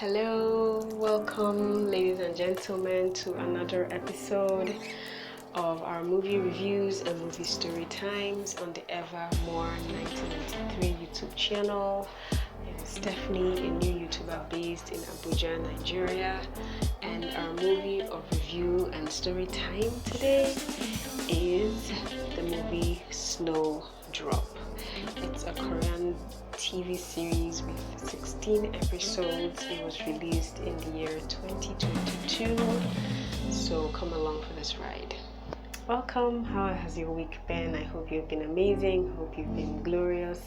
Hello, welcome, ladies and gentlemen, to another episode of our movie reviews and movie story times on the Evermore 1993 YouTube channel. I'm Stephanie, a new YouTuber based in Abuja, Nigeria, and our movie of review and story time today is the movie Snowdrop. It's a Korean TV series with 16 episodes. It was released in the year 2022. So come along for this ride. Welcome. How has your week been? I hope you've been amazing. Hope you've been glorious.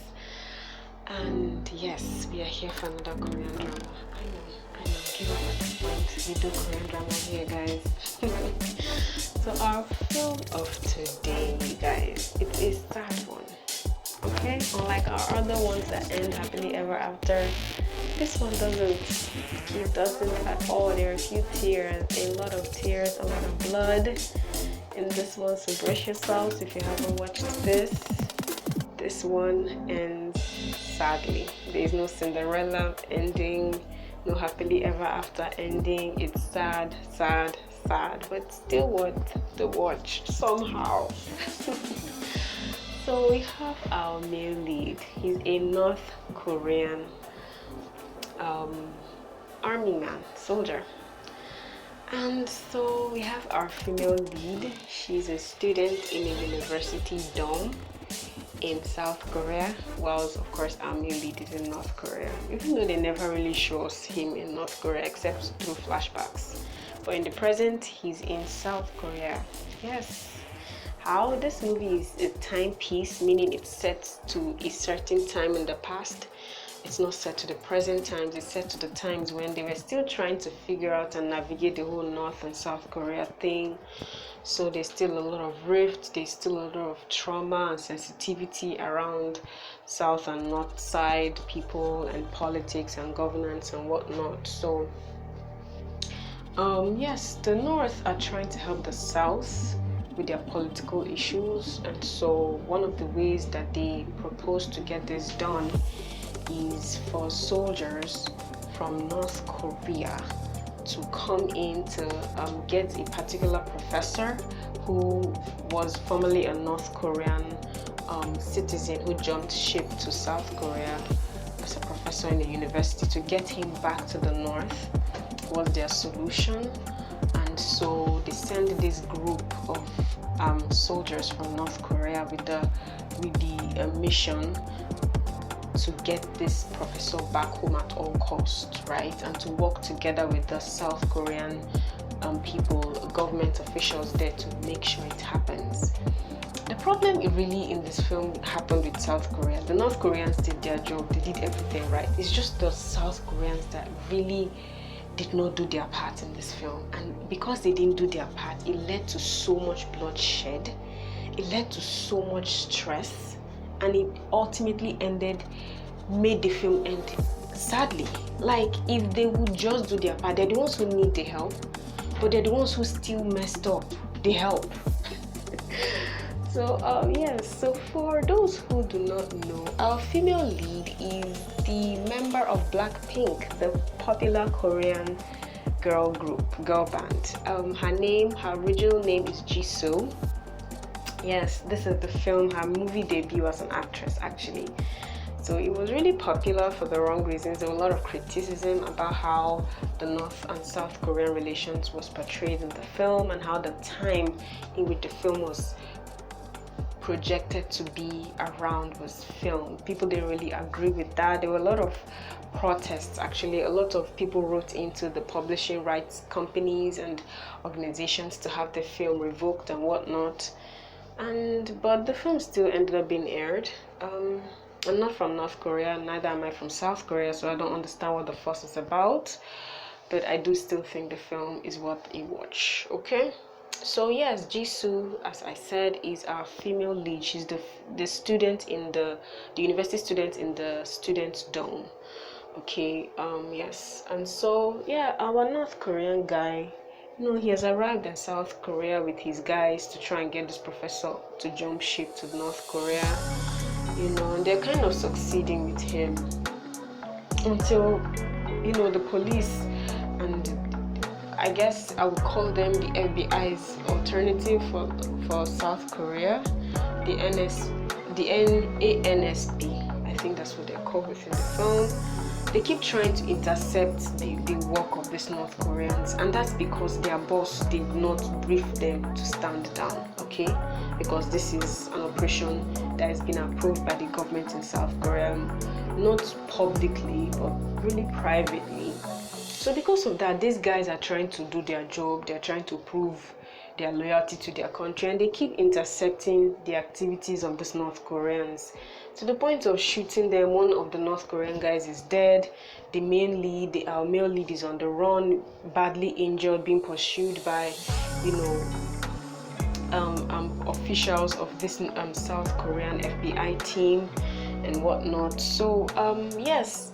And yes, we are here for another Korean drama. I know. Give up at this point. We do Korean drama here, guys. So our film of today, you guys, it's a sad one. Okay, unlike our other ones that end happily ever after, this one doesn't. It doesn't at all. There are a few tears, a lot of tears, a lot of blood in this one. So brace yourselves if you haven't watched this. This one ends sadly. There is no Cinderella ending, no happily ever after ending. It's sad, but still worth the watch somehow. So we have our male lead. He's a North Korean army man, soldier. And so we have our female lead. She's a student in a university dorm in South Korea, whilst of course our male lead is in North Korea, even though they never really show us him in North Korea except through flashbacks. But in the present, he's in South Korea. Yes. How this movie is a timepiece, meaning it's set to a certain time in the past. It's not set to the present times, it's set to the times when they were still trying to figure out and navigate the whole North and South Korea thing. So there's still a lot of rift, there's still a lot of trauma and sensitivity around South and North side people and politics and governance and whatnot. So yes, the North are trying to help the South with their political issues, and so one of the ways that they propose to get this done is for soldiers from North Korea to come in to get a particular professor who was formerly a North Korean citizen who jumped ship to South Korea as a professor in the university. To get him back to the North was their solution. And so they send this group of soldiers from North Korea with the mission to get this professor back home at all costs, right? And to work together with the South Korean people, government officials there to make sure it happens. The problem really in this film happened with South Korea. The North Koreans did their job, they did everything right. It's just the South Koreans that really did not do their part in this film, and because they didn't do their part, it led to so much bloodshed, it led to so much stress, and it ultimately made the film end sadly. Like, if they would just do their part, they're the ones who need the help, but they're the ones who still messed up the help. So yes, so for those who do not know, our female lead is the member of Blackpink, the popular Korean girl band. Her original name is Jisoo. Yes, this is the film, her movie debut as an actress actually. So it was really popular for the wrong reasons. There was a lot of criticism about how the North and South Korean relations was portrayed in the film and how the time in which the film was projected to be around was filmed. People didn't really agree with that. There were a lot of protests actually. A lot of people wrote into the publishing rights companies and organizations to have the film revoked and whatnot. But the film still ended up being aired. I'm not from North Korea, neither am I from South Korea, so I don't understand what the fuss is about. But I do still think the film is worth a watch, okay? So yes, Jisoo, as I said, is our female lead. She's the student in the university student in the student dorm. Okay, yes. And so yeah, our North Korean guy, he has arrived in South Korea with his guys to try and get this professor to jump ship to North Korea. And they're kind of succeeding with him until the police, and I guess I would call them the FBI's alternative for South Korea, the ANSP, I think that's what they're called within the film. They keep trying to intercept the work of these North Koreans, and that's because their boss did not brief them to stand down, okay? Because this is an operation that has been approved by the government in South Korea, not publicly, but really privately. So because of that, these guys are trying to do their job, they're trying to prove their loyalty to their country, and they keep intercepting the activities of these North Koreans to the point of shooting them. One of the North Korean guys is dead. The main lead, our male lead, is on the run, badly injured, being pursued by, officials of this South Korean FBI team and whatnot. So yes,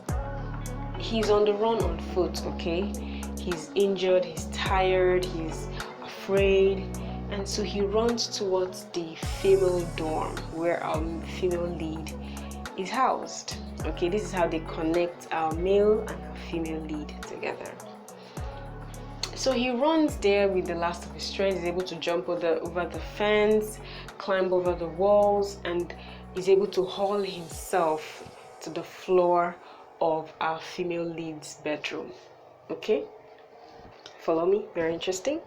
he's on the run on foot, okay? He's injured, he's tired, he's afraid, and so he runs towards the female dorm where our female lead is housed. Okay, this is how they connect our male and our female lead together. So he runs there with the last of his strength. He's able to jump over the fence, climb over the walls, and is able to haul himself to the floor of our female lead's bedroom. Okay, follow me, very interesting.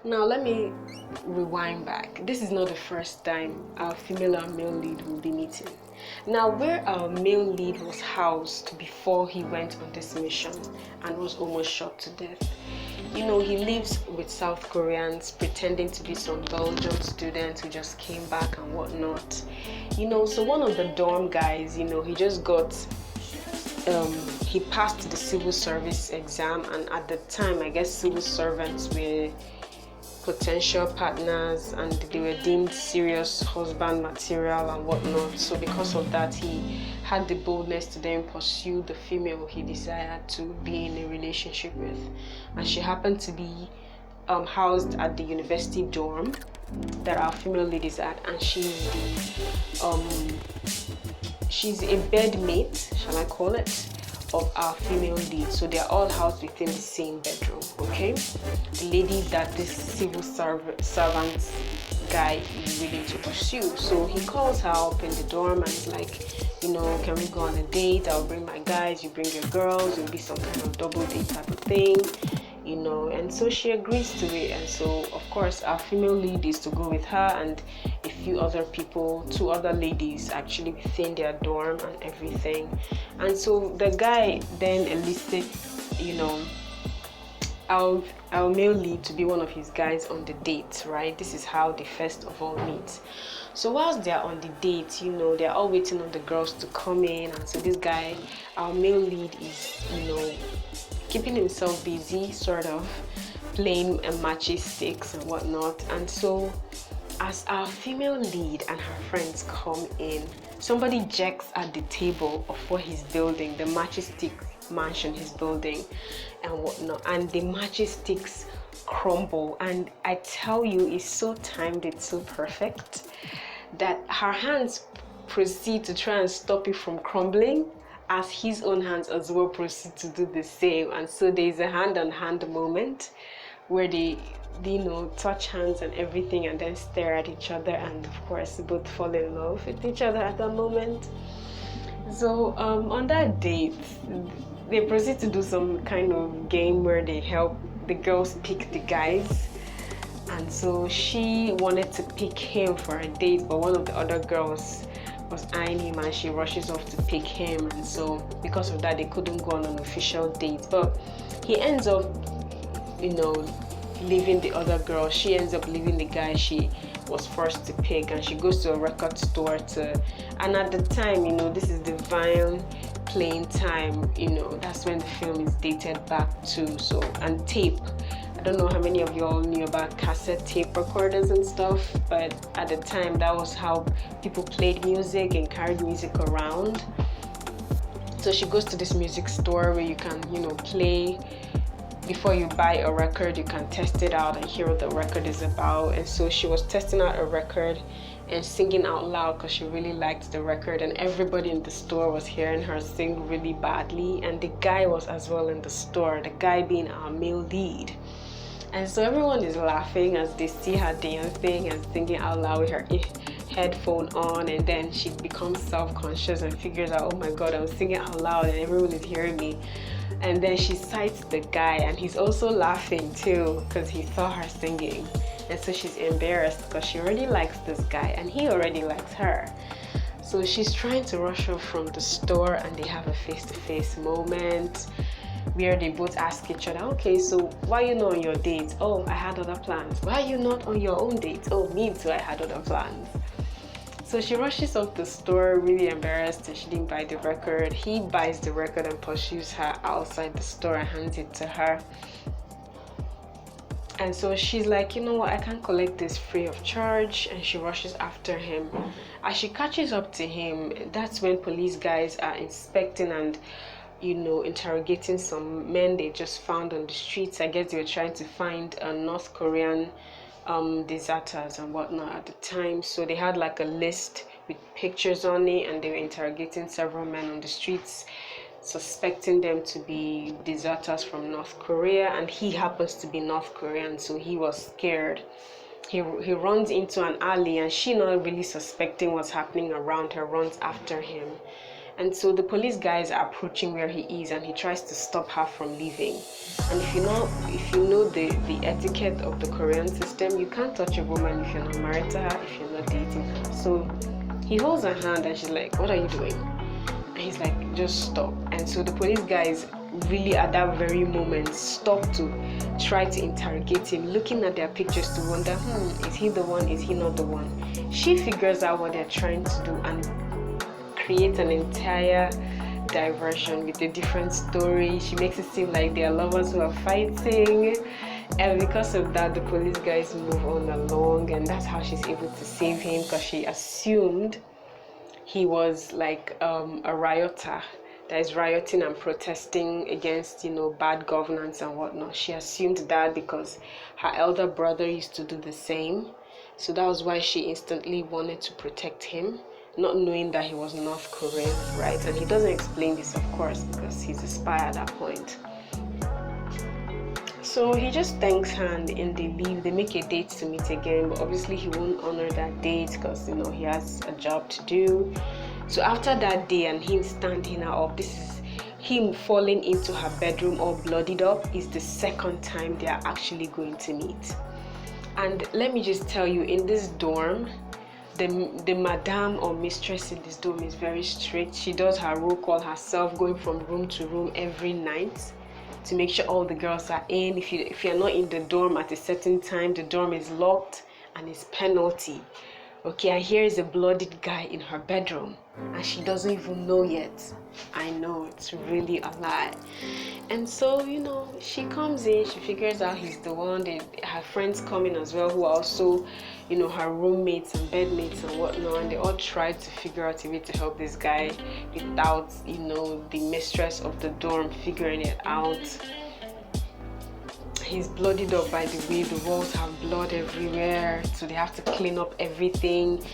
Now let me rewind back. This is not the first time our female and male lead will be meeting. Now, where our male lead was housed before he went on this mission and was almost shot to death, he lives with South Koreans pretending to be some Belgian students who just came back and whatnot. So one of the dorm guys, he just got he passed the civil service exam, and at the time, I guess civil servants were potential partners and they were deemed serious husband material and whatnot. So because of that, he had the boldness to then pursue the female he desired to be in a relationship with, and she happened to be housed at the university dorm that our female lead is at, and she's a bedmate, shall I call it, of our female lead. So they're all housed within the same bedroom, okay? The lady that this civil servant guy is willing to pursue. So he calls her up in the dorm and is like, can we go on a date? I'll bring my guys, you bring your girls, it'll be some kind of double date type of thing, and so she agrees to it. And so of course our female lead is to go with her and a few other people, 2 other ladies actually within their dorm and everything. And so the guy then enlisted our male lead to be one of his guys on the date, right? This is how they first of all meet. So whilst they're on the date, they're all waiting on the girls to come in, and so this guy, our male lead, is keeping himself busy, sort of playing matches sticks and whatnot. And so as our female lead and her friends come in, somebody jacks at the table of what he's building, the matches stick mansion he's building and whatnot, and the matches sticks crumble. And I tell you, it's so timed, it's so perfect that her hands proceed to try and stop it from crumbling, as his own hands as well proceed to do the same. And so there's a hand-on-hand moment where they touch hands and everything, and then stare at each other, and of course both fall in love with each other at that moment. So on that date, they proceed to do some kind of game where they help the girls pick the guys. And so she wanted to pick him for a date, but one of the other girls was eyeing him and she rushes off to pick him. And so because of that, they couldn't go on an official date. But he ends up, leaving the other girl. She ends up leaving the guy she was forced to pick, and she goes to a record store and at the time, this is the vinyl playing time, that's when the film is dated back to. So, and tape. I don't know how many of you all knew about cassette tape recorders and stuff, but at the time that was how people played music and carried music around. So she goes to this music store where you can, play before you buy a record, you can test it out and hear what the record is about. And so she was testing out a record and singing out loud because she really liked the record, and everybody in the store was hearing her sing really badly, and the guy was as well in the store, the guy being our male lead. And so everyone is laughing as they see her dancing and singing out loud with her headphone on, and then she becomes self-conscious and figures out, oh my god, I'm singing out loud and everyone is hearing me. And then she cites the guy, and he's also laughing too because he saw her singing. And so she's embarrassed because she already likes this guy and he already likes her. So she's trying to rush off from the store, and they have a face-to-face moment where they both ask each other, okay, so why are you not on your date? Oh, I had other plans. Why are you not on your own date? Oh, me too, I had other plans. So she rushes off the store, really embarrassed that she didn't buy the record. He buys the record and pursues her outside the store and hands it to her. And so she's like, you know what, I can't collect this free of charge, and she rushes after him. As she catches up to him, that's when police guys are inspecting and interrogating some men they just found on the streets. I guess they were trying to find North Korean deserters and whatnot at the time. So they had like a list with pictures on it, and they were interrogating several men on the streets, suspecting them to be deserters from North Korea, and he happens to be North Korean, so he was scared. He runs into an alley, and she, not really suspecting what's happening around her, runs after him. And so the police guys are approaching where he is, and he tries to stop her from leaving. And if you know the etiquette of the Korean system, you can't touch a woman if you're not married to her, if you're not dating her. So he holds her hand, and she's like, what are you doing? And he's like, just stop. And so the police guys really at that very moment stop to try to interrogate him, looking at their pictures to wonder, is he the one, is he not the one? She figures out what they're trying to do and create an entire diversion with a different story. She makes it seem like they are lovers who are fighting, and because of that the police guys move on along, and that's how she's able to save him, because she assumed he was like a rioter that is rioting and protesting against bad governance and whatnot. She assumed that because her elder brother used to do the same, so that was why she instantly wanted to protect him, not knowing that he was North Korean, right? And he doesn't explain this, of course, because he's a spy at that point. So he just thanks her, and they leave. They make a date to meet again, but obviously he won't honor that date because he has a job to do. So after that day and him standing her up, this is him falling into her bedroom all bloodied up, is the second time they are actually going to meet. And let me just tell you, in this dorm, the madam or mistress in this dorm is very strict. She does her roll call herself, going from room to room every night to make sure all the girls are in. If you're not in the dorm at a certain time, the dorm is locked and it's penalty. Okay, and here is a bloodied guy in her bedroom, and she doesn't even know yet. I know, it's really a lie. And so, she comes in, she figures out he's the one. Her friends come in as well, who are also, her roommates and bedmates and whatnot, and they all try to figure out a way to help this guy without, the mistress of the dorm figuring it out. He's bloodied up, by the way. The walls have blood everywhere, so they have to clean up everything.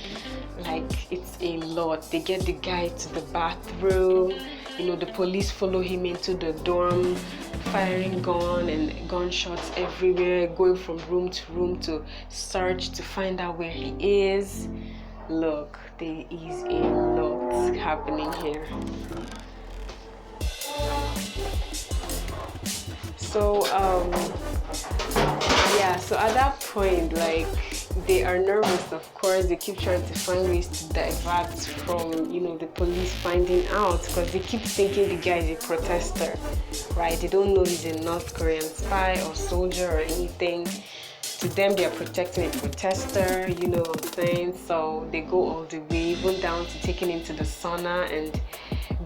Like, it's a lot. They get the guy to the bathroom. The police follow him into the dorm, firing gun and gunshots everywhere, going from room to room to search to find out where he is. Look, there is a lot happening here. So so at that point, like, they are nervous, of course. They keep trying to find ways to divert from the police finding out, because they keep thinking the guy is a protester, right? They don't know he's a North Korean spy or soldier or anything. To them, they are protecting a protester, you know what I'm saying? So they go all the way, even down to taking him to the sauna and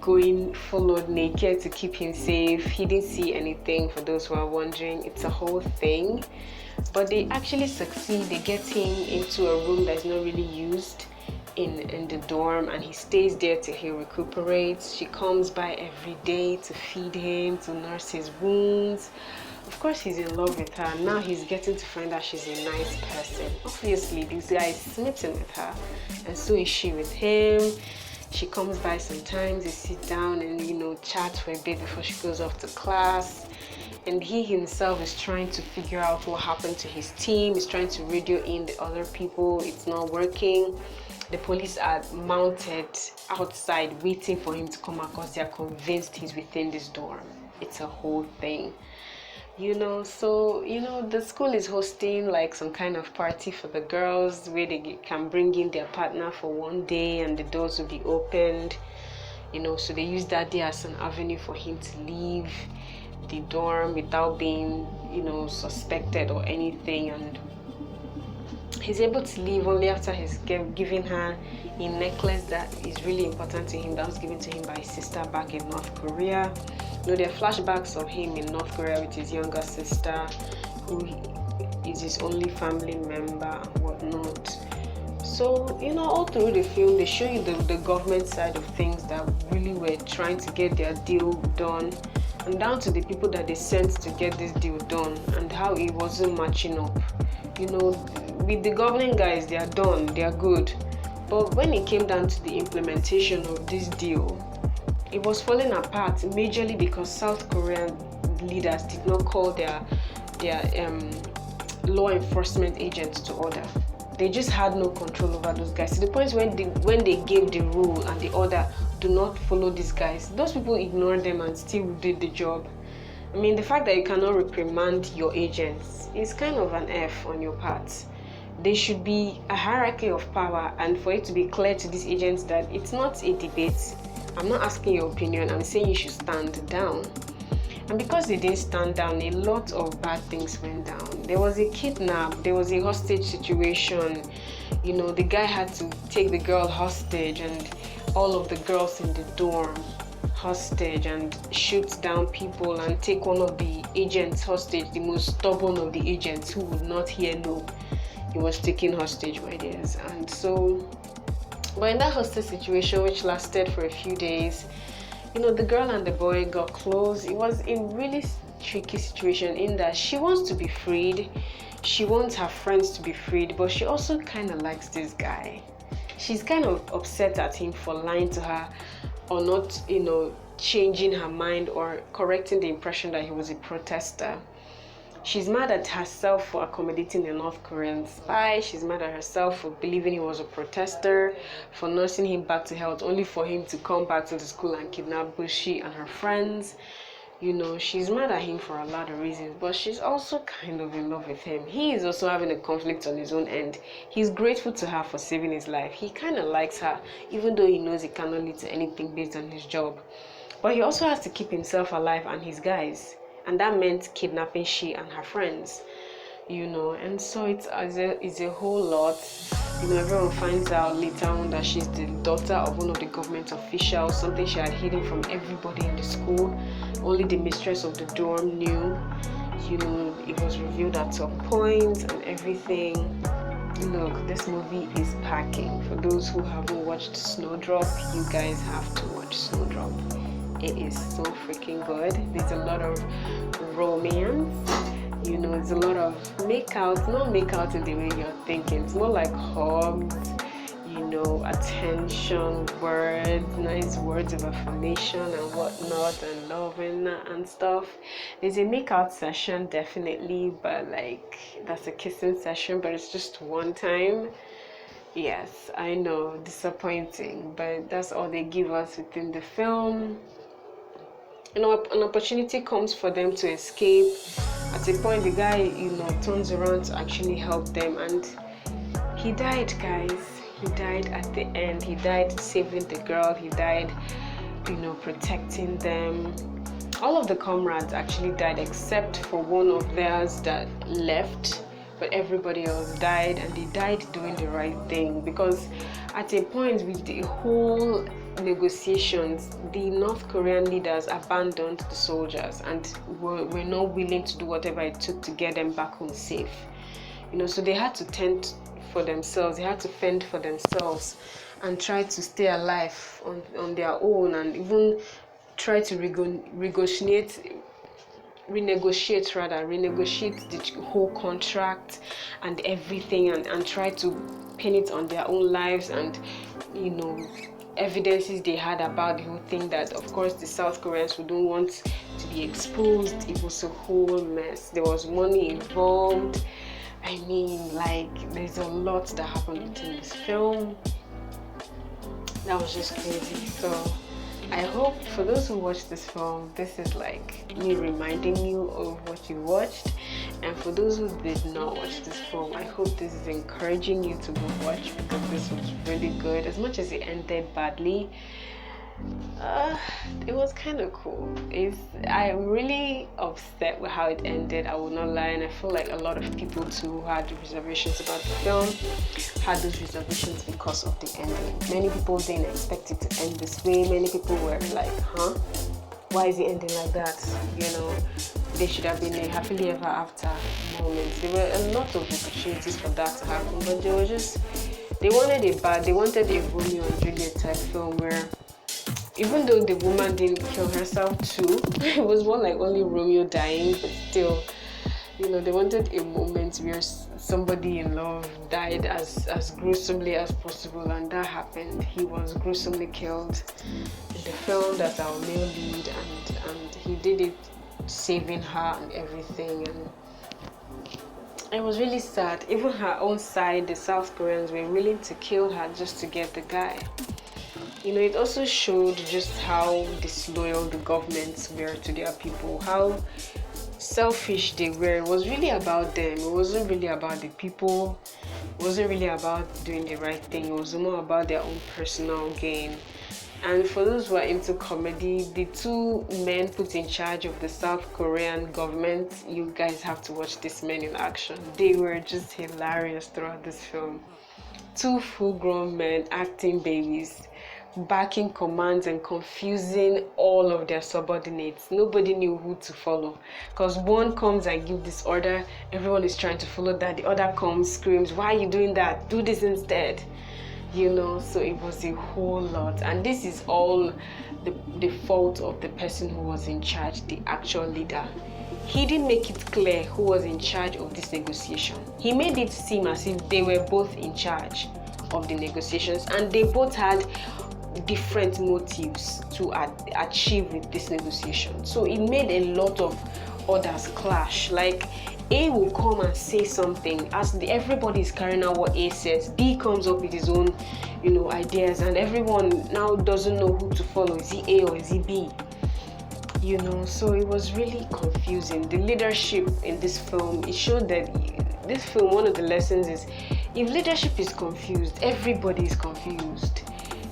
going full-on naked to keep him safe. He didn't see anything, for those who are wondering. It's a whole thing. But they actually succeed. They get him into a room that's not really used. in the dorm, and he stays there till he recuperates. She comes by every day to feed him, to nurse his wounds. Of course, he's in love with her. Now he's getting to find out she's a nice person. Obviously, this guy is smitten with her, and so is she with him. She comes by sometimes, they sit down and, chat for a bit before she goes off to class. And he himself is trying to figure out what happened to his team. He's trying to radio in the other people. It's not working. The police are mounted outside waiting for him to come out because they are convinced he's within this dorm. It's a whole thing. So the school is hosting like some kind of party for the girls where they can bring in their partner for one day and the doors will be opened. So they use that day as an avenue for him to leave the dorm without being suspected or anything, and he's able to leave only after he's given her a necklace that is really important to him, that was given to him by his sister back in North Korea. There are flashbacks of him in North Korea with his younger sister, who is his only family member and whatnot. So, all through the film, they show you the government side of things that really were trying to get their deal done, and down to the people that they sent to get this deal done, and how it wasn't matching up. With the governing guys, they are done, they are good. But when it came down to the implementation of this deal, it was falling apart majorly because South Korean leaders did not call their law enforcement agents to order. They just had no control over those guys. To the point when they gave the rule and the order, do not follow these guys, those people ignored them and still did the job. The fact that you cannot reprimand your agents is kind of an F on your part. There should be a hierarchy of power, and for it to be clear to these agents that it's not a debate. I'm not asking your opinion, I'm saying you should stand down. And because they didn't stand down, a lot of bad things went down. There was a kidnap, there was a hostage situation. The guy had to take the girl hostage and all of the girls in the dorm hostage, and shoot down people and take one of the agents hostage, the most stubborn of the agents who would not hear no. He was taken hostage, my dears. And so, but in that hostage situation, which lasted for a few days, the girl and the boy got close. It was a really tricky situation in that she wants to be freed. She wants her friends to be freed, but she also kind of likes this guy. She's kind of upset at him for lying to her, or not, changing her mind or correcting the impression that he was a protester. She's mad at herself for accommodating the North Korean spy. She's mad at herself for believing he was a protester, for nursing him back to health, only for him to come back to the school and kidnap Bushi and her friends. She's mad at him for a lot of reasons, but she's also kind of in love with him. He is also having a conflict on his own end. He's grateful to her for saving his life. He kind of likes her, even though he knows it cannot lead to anything based on his job. But he also has to keep himself alive and his guys. And that meant kidnapping she and her friends, and so it's a whole lot. Everyone finds out later on that she's the daughter of one of the government officials, something she had hidden from everybody in the school. Only the mistress of the dorm knew. It was revealed at some point and everything. Look, this movie is packing. For those who haven't watched Snowdrop, you guys have to watch Snowdrop. It is so freaking good. There's a lot of romance, it's a lot of not make out in the way you're thinking. It's more like hugs, attention, words, nice words of affirmation and whatnot, and loving and stuff. There's a make out session, definitely, but that's a kissing session, but it's just one time. Yes, I know, disappointing, but that's all they give us within the film. An opportunity comes for them to escape. At a point, the guy, turns around to actually help them, and he died, guys. He died at the end. He died saving the girl. He died, protecting them. All of the comrades actually died except for one of theirs that left, but everybody else died, and they died doing the right thing, because at a point with the whole negotiations, the North Korean leaders abandoned the soldiers and were not willing to do whatever it took to get them back home safe. So they had to tend for themselves, they had to fend for themselves. and try to stay alive on their own, and even try to renegotiate the whole contract and everything, and try to pin it on their own lives, and evidences they had about the whole thing, that of course the South Koreans wouldn't want to be exposed. It was a whole mess. There was money involved. I mean, like, there's a lot that happened within this film that was just crazy. So I hope for those who watched this film, this is like me reminding you of what you watched. And for those who did not watch this film, I hope this is encouraging you to go watch, because this was really good. As much as it ended badly, it was kind of cool. I'm really upset with how it ended, I will not lie, and I feel like a lot of people too who had reservations about the film had those reservations because of the ending. Many people didn't expect it to end this way. Many people were like, why is it ending like that? There should have been a happily ever after moment. There were a lot of opportunities for that to happen, but they wanted a Romeo and Juliet type film where, even though the woman didn't kill herself too, it was more like only Romeo dying, but still, they wanted a moment where somebody in love died as gruesomely as possible, and that happened. He was gruesomely killed in the film. That's our male lead, and he did it saving her and everything, and it was really sad. Even her own side, the South Koreans, were willing to kill her just to get the guy. It also showed just how disloyal the governments were to their people, how selfish they were. It was really about them. It wasn't really about the people. It wasn't really about doing the right thing. It was more about their own personal gain. And for those who are into comedy, the two men put in charge of the South Korean government, you guys have to watch these men in action. They were just hilarious throughout this film. Two full-grown men acting babies, backing commands and confusing all of their subordinates. Nobody knew who to follow, because one comes and gives this order, everyone is trying to follow that. The other comes, screams, why are you doing that? Do this instead. So it was a whole lot, and this is all the fault of the person who was in charge, the actual leader. He didn't make it clear who was in charge of this negotiation. He made it seem as if they were both in charge of the negotiations, and they both had different motives to achieve with this negotiation. So it made a lot of orders clash. Like, A will come and say something, as everybody is carrying out what A says. B comes up with his own, ideas, and everyone now doesn't know who to follow. Is he A or is he B? So it was really confusing. The leadership in this film, it showed that this film, one of the lessons is, if leadership is confused, everybody is confused.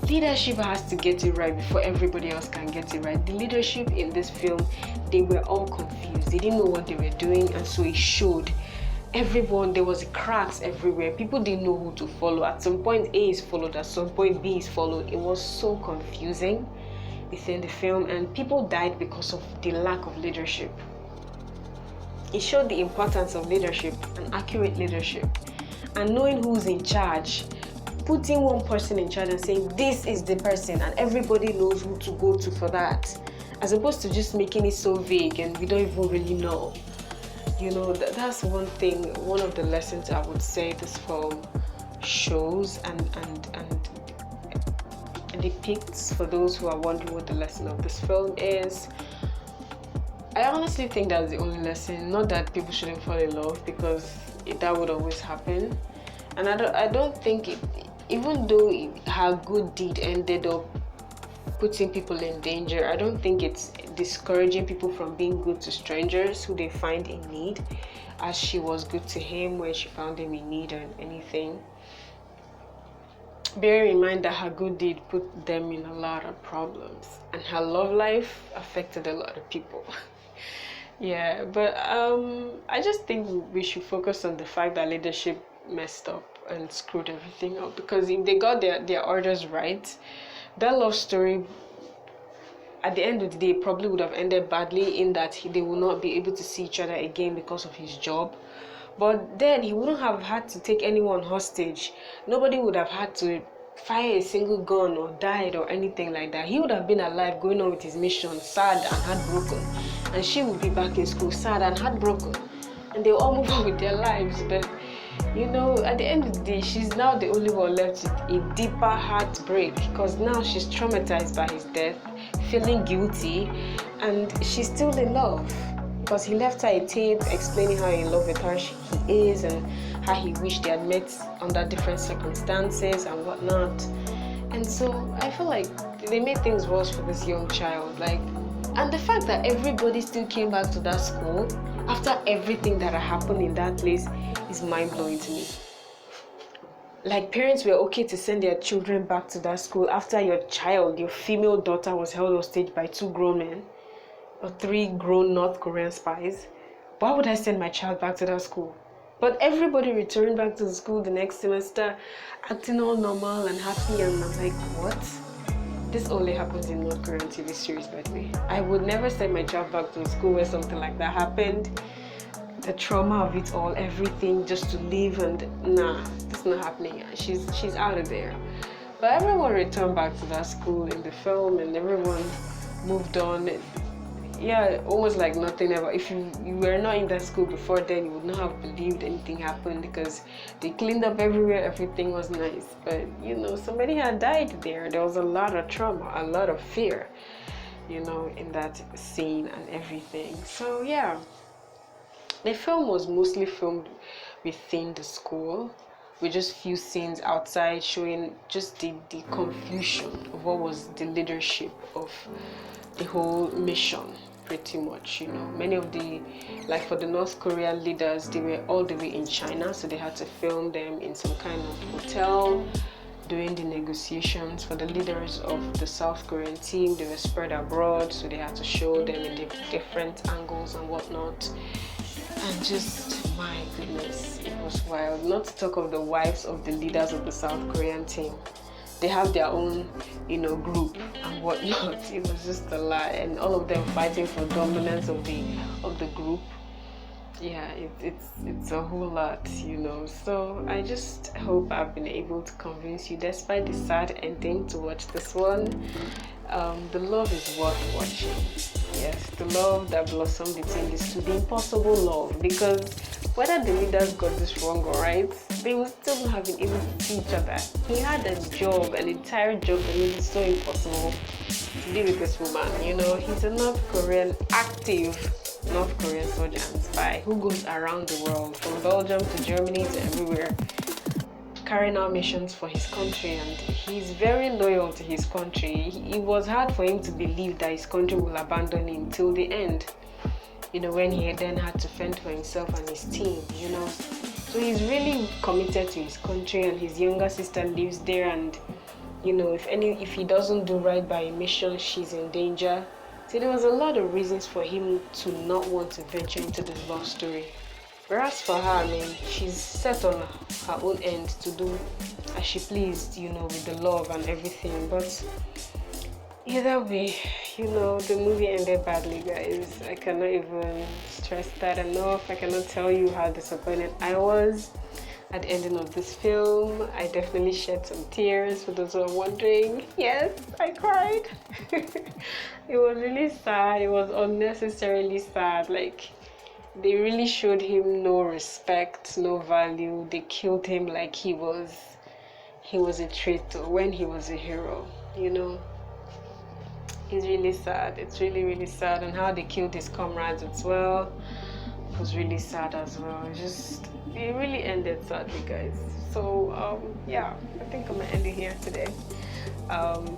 Leadership has to get it right before everybody else can get it right. The leadership in this film, they were all confused. They didn't know what they were doing, and so it showed. Everyone, there was cracks everywhere. People didn't know who to follow. At some point, A is followed. At some point, B is followed. It was so confusing within the film, and people died because of the lack of leadership. It showed the importance of leadership and accurate leadership, and knowing who's in charge. Putting one person in charge and saying this is the person, and everybody knows who to go to for that, as opposed to just making it so vague and we don't even really know. That's one thing, one of the lessons I would say this film shows and depicts. For those who are wondering what the lesson of this film is, I honestly think that's the only lesson. Not that people shouldn't fall in love, because that would always happen. And I don't think it, even though her good deed ended up putting people in danger, I don't think it's discouraging people from being good to strangers who they find in need, as she was good to him when she found him in need and anything. Bearing in mind that her good deed put them in a lot of problems, and her love life affected a lot of people. Yeah, but I just think we should focus on the fact that leadership messed up and screwed everything up, because if they got their orders right, that love story at the end of the day probably would have ended badly, in that they will not be able to see each other again because of his job. But then he wouldn't have had to take anyone hostage. Nobody would have had to fire a single gun or died or anything like that, he would have been alive going on with his mission, sad and heartbroken, and she would be back in school sad and heartbroken, and they all move on with their lives. But you know, at the end of the day, she's now the only one left with a deeper heartbreak, because now she's traumatized by his death, feeling guilty, and she's still in love, because he left her a tape explaining how in love with her he is, and how he wished they had met under different circumstances and whatnot. And so I feel like they made things worse for this young child. Like, and the fact that everybody still came back to that school after everything that had happened in that place is mind-blowing to me. Like, parents were okay to send their children back to that school after your child, your female daughter, was held hostage by 2 grown men or 3 grown North Korean spies. Why would I send my child back to that school? But everybody returned back to the school the next semester, acting all normal and happy, and I'm like, what? This only happens in North Korean TV series, by the way. I would never send my child back to a school where something like that happened. The trauma of it all, everything, just to leave, and nah, that's not happening. She's out of there. But everyone returned back to that school in the film, and everyone moved on. Yeah, almost like nothing ever. If you were not in that school before then, you would not have believed anything happened, because they cleaned up everywhere, everything was nice. But you know, somebody had died there. There was a lot of trauma, a lot of fear, you know, in that scene and everything. So yeah, the film was mostly filmed within the school, with just few scenes outside showing just the confusion of what was the leadership of the whole mission, pretty much. You know, many of the, like for the North Korean leaders, they were all the way in China, so they had to film them in some kind of hotel doing the negotiations. For the leaders of the South Korean team, they were spread abroad, so they had to show them in the different angles and whatnot. And just, my goodness, it was wild. Not to talk of the wives of the leaders of the South Korean team. They have their own, you know, group and whatnot. It was just a lot, and all of them fighting for dominance of the group. Yeah, it's a whole lot, you know. So I just hope I've been able to convince you, despite the sad ending, to watch this one. The love is worth watching. Yes, the love that blossomed between these two, the impossible love, because whether the leaders got this wrong or right, they would still not have been able to see each other. He had a job, an entire job, that made it so impossible to be with this woman. You know, he's a North Korean, active North Korean soldier and spy who goes around the world, from Belgium to Germany to everywhere, carrying out missions for his country, and he's very loyal to his country. It was hard for him to believe that his country will abandon him till the end, you know, when he then had to fend for himself and his team, you know. So he's really committed to his country, and his younger sister lives there, and you know, if he doesn't do right by a mission, she's in danger. So there was a lot of reasons for him to not want to venture into this love story. Whereas for her, I mean, she's set on her own end to do as she pleased, you know, with the love and everything. But either way, you know, the movie ended badly, guys. I cannot even stress that enough. I cannot tell you how disappointed I was at the ending of this film. I definitely shed some tears, for those who are wondering. Yes, I cried. It was really sad. It was unnecessarily sad. Like, they really showed him no respect, no value. They killed him like he was a traitor when he was a hero, you know. It's really sad. It's really, really sad. And how they killed his comrades as well was really sad as well. It really ended sadly, guys. So yeah, I think I'm gonna end it here today.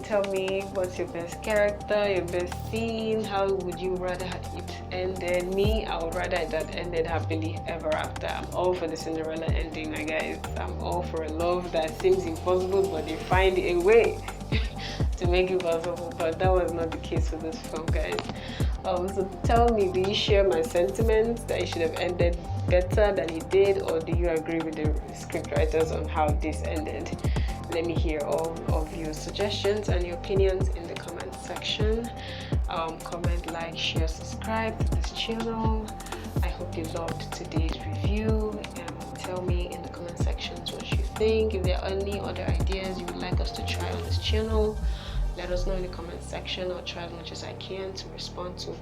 Tell me, what's your best character, your best scene? How would you rather it ended? Me, I would rather that ended happily ever after. I'm all for the Cinderella ending, guys. I'm all for a love that seems impossible, but they find a way to make it possible. But that was not the case for this film, guys. So tell me, do you share my sentiments that it should have ended better than it did, or do you agree with the script writers on how this ended? Let me hear all of your suggestions and your opinions in the comment section. Comment, like, share, subscribe to this channel. I hope you loved today's review, and tell me in the comment sections what you think. If there are any other ideas you would like us to try on this channel, let us know in the comment section. I'll try as much as I can to respond to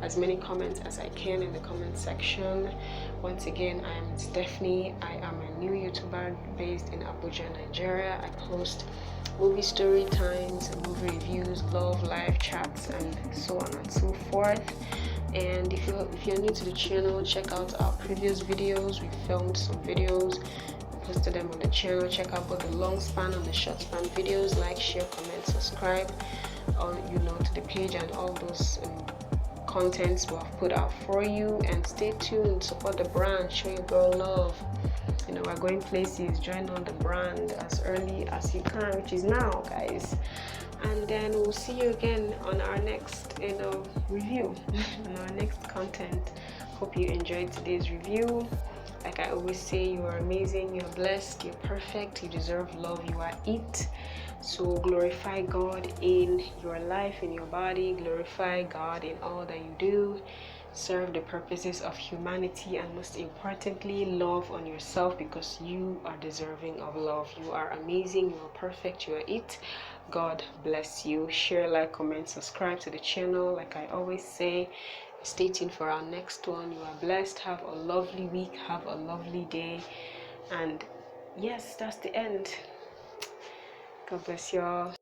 as many comments as I can in the comment section. Once again, I am Stephanie. I am a new YouTuber based in Abuja, Nigeria. I post movie story times, movie reviews, love, live chats, and so on and so forth. And if you're new to the channel, check out our previous videos. We filmed some videos, posted them on the channel. Check out both the long span and the short span videos. Like, share, comment, subscribe to the page and all those contents we have put out for you. And stay tuned, support the brand, show your girl love. We're going places. Join on the brand as early as you can, which is now, guys. And then we'll see you again on our next review on our next content. Hope you enjoyed today's review. Like I always say, you are amazing, you're blessed, you're perfect, you deserve love, you are it. So glorify God in your life, in your body. Glorify God in all that you do. Serve the purposes of humanity, and most importantly, love on yourself, because you are deserving of love. You are amazing, you are perfect, you are it. God bless you. Share, like, comment, subscribe to the channel. Like I always say, stay tuned for our next one. You are blessed. Have a lovely week. Have a lovely day. And yes, that's the end. God bless y'all.